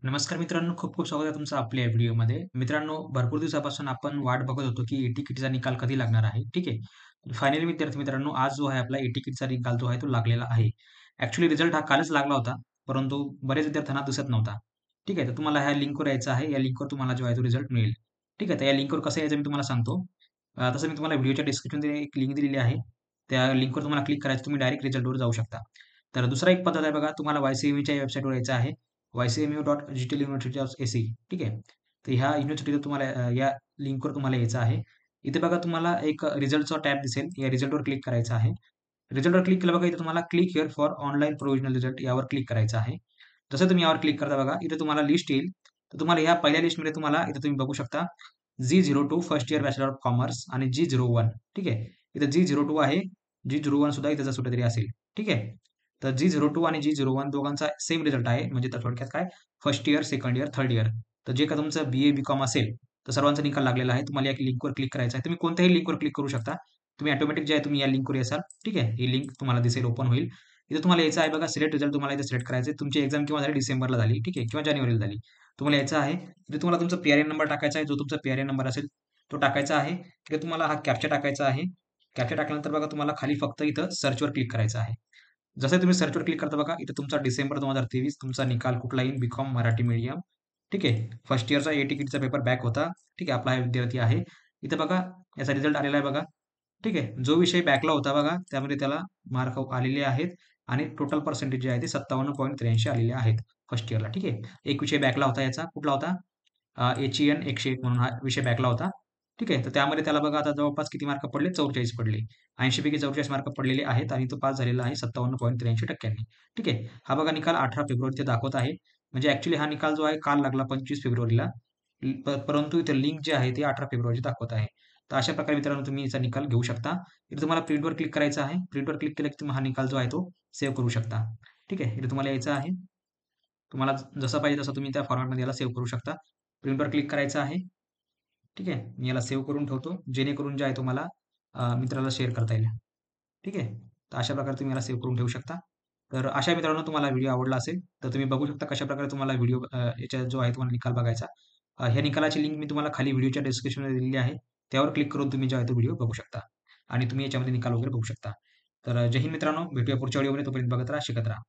नमस्कार मित्रांनो, खूप खूप स्वागत आहे तुमचं आपल्या या व्हिडिओमध्ये. मित्रांनो, भरपूर दिवसापासून आपण वाट बघत होतो, की ई-तिकीटचा निकाल कधी लागणार आहे, ठीक आहे. फायनली विद्यार्थी मित्रांनो, आज जो आहे आपला ई-तिकीटचा निकाल जो आहे तो लागलेला आहे. ॲक्चुअली रिझल्ट हा कालच लागला होता, परंतु बरेच विद्यार्थ्यांना दिसत नव्हता. ठीक आहे, तर तुम्हाला ह्या लिंकवर यायचं आहे. या लिंकवर तुम्हाला जो आहे तो रिझल्ट मिळेल. ठीक आहे, तर या लिंकवर कसं यायचं मी तुम्हाला सांगतो. तसं मी तुम्हाला व्हिडिओच्या डिस्क्रिप्शनमध्ये एक लिंक दिलेली आहे. त्या लिंकवर तुम्हाला क्लिक करायचं, तुम्ही डायरेक्ट रिझल्टवर जाऊ शकता. तर दुसरा एक पद्धत आहे बघा, तुम्हाला वाय-सी-एम-ईच्या वेबसाईटवर यायचं आहे. ycmu.digital-university.ac ठीक आहे. तर ह्या युनिव्हर्सिटीला तुम्हाला या लिंकवर तुम्हाला यायचं आहे. इथे बघा तुम्हाला एक रिझल्टचा टॅब दिसेल. या रिझल्टवर क्लिक करायचं आहे. रिझल्टवर क्लिक केलं बघा इथे तुम्हाला click here for online provisional result यावर क्लिक करायचं आहे. जसं तुम्ही यावर क्लिक करता बघा, इथे तुम्हाला लिस्ट येईल. तर तुम्हाला ह्या पहिल्या लिस्टमध्ये तुम्हाला इथे तुम्ही बघू शकता G02 first year bachelor of commerce आणि G01 ठीक आहे. इथे G02 आहे. G01 सुद्धा इथे जसं कुठेतरी असेल. ठीक आहे. तर G02 आणि G01 दोघांचा सेम रिझल्ट आहे. म्हणजे तर थोडक्यात काय first year, second year, third year. तर जे काही तुमचं बी-ए, बी-कॉम असेल, तर सर्वांचा निकाल लागलेला आहे. तुम्हाला या लिंकवर क्लिक करायचं आहे. तुम्ही कोणत्याही लिंकवर क्लिक करू शकता. तुम्ही ऑटोमॅटिक जे आहे तुम्ही या लिंकवर येसाल. ठीक आहे. ही लिंक तुम्हाला दिसेल, ओपन होईल. इथे तुम्हाला यायचं आहे बघा सिलेक्ट रिझल्ट तुम्हाला इथे सिलेक्ट करायचं आहे. तुमची एक्झाम केव्हा झाली? डिसेंबरला झाली. ठीक आहे. किंवा जानेवारीला झाली. तुम्हाला यायचं आहे. इथे तुम्हाला तुमचा पी-आर-एन नंबर टाकायचा आहे. जो तुमचा पी-आर-एन नंबर असेल, तो टाकायचा आहे. तिथे तुम्हाला हा कॅप्चा टाकायचा आहे. कॅप्चा टाकल्यानंतर बघा तुम्हाला खाली फक्त इथं सर्चवर क्लिक करायचं आहे. जसं तुम्ही सर्चवर क्लिक करता बघा, इथे तुमचा डिसेंबर 2023 तुमचा निकाल कुठला येईल? B.Com Marathi medium. ठीक आहे. फर्स्ट इयरचा ए-तिकीटचा पेपर बॅक होता. ठीक आहे. आपला हा विद्यार्थी आहे. इथे बघा याचा रिझल्ट आलेला आहे बघा. ठीक आहे. जो विषय बॅकला होता बघा, त्यामध्ये त्याला मार्क आलेले आहेत आणि टोटल पर्सेंटेज जे आहे ते 57.83 आलेले आहेत फर्स्ट इयरला. ठीक आहे. एक विषय बॅकला होता याचा. कुठला होता? एच-ई-एन 101 म्हणून हा विषय बॅकला होता. ठीक आहे. तर त्यामध्ये त्याला बघा आता जवळपास किती मार्क पडले? 44 पडले. 80 पैकी 44 मार्क पडलेले आहेत आणि तो पास झालेला आहे 57.83% ठीक आहे. हा बघा निकाल 18 फेब्रुवारी दाखवत आहे. म्हणजे ॲक्चुअली हा निकाल जो आहे काल लागला 25 फेब्रुवारीला. परंतु इथे लिंक जी आहे ती 18 फेब्रुवारीची दाखवत आहे. तर अशा प्रकारे मित्रांनो तुम्ही याचा निकाल घेऊ शकता. इथे तुम्हाला प्रिंटवर क्लिक करायचं आहे. प्रिंटवर क्लिक केलं की तुम्ही हा निकाल जो आहे तो सेव्ह करू शकता. ठीक आहे. इथे तुम्हाला यायचं आहे. तुम्हाला जसं पाहिजे तसं तुम्ही त्या फॉर्मॅटमध्ये याला सेव्ह करू शकता. प्रिंटवर क्लिक करायचं आहे. ठीक आहे. मी याला सेव्ह करून ठेवतो. जेणेकरून जे आहे तुम्हाला मित्राला शेअर करता येईल. ठीक आहे. तर अशा प्रकारे तुम्ही याला सेव्ह करून ठेवू शकता. तर अशा मित्रांनो तुम्हाला व्हिडिओ आवडला असेल, तर तुम्ही बघू शकता कशाप्रकारे तुम्हाला व्हिडिओ याचा जो आहे तुम्हाला निकाल बघायचा. ह्या निकालाची लिंक मी तुम्हाला खाली व्हिडिओच्या डिस्क्रिप्शनमध्ये दिलेली आहे. त्यावर क्लिक करून तुम्ही जो आहे तो व्हिडिओ बघू शकता आणि तुम्ही याच्यामध्ये निकाल वगैरे बघू शकता. तर जय हिंद मित्रांनो, भेटूया पुढच्या व्हिडिओमध्ये. तोपर्यंत बघत राहा, शिकत राहा.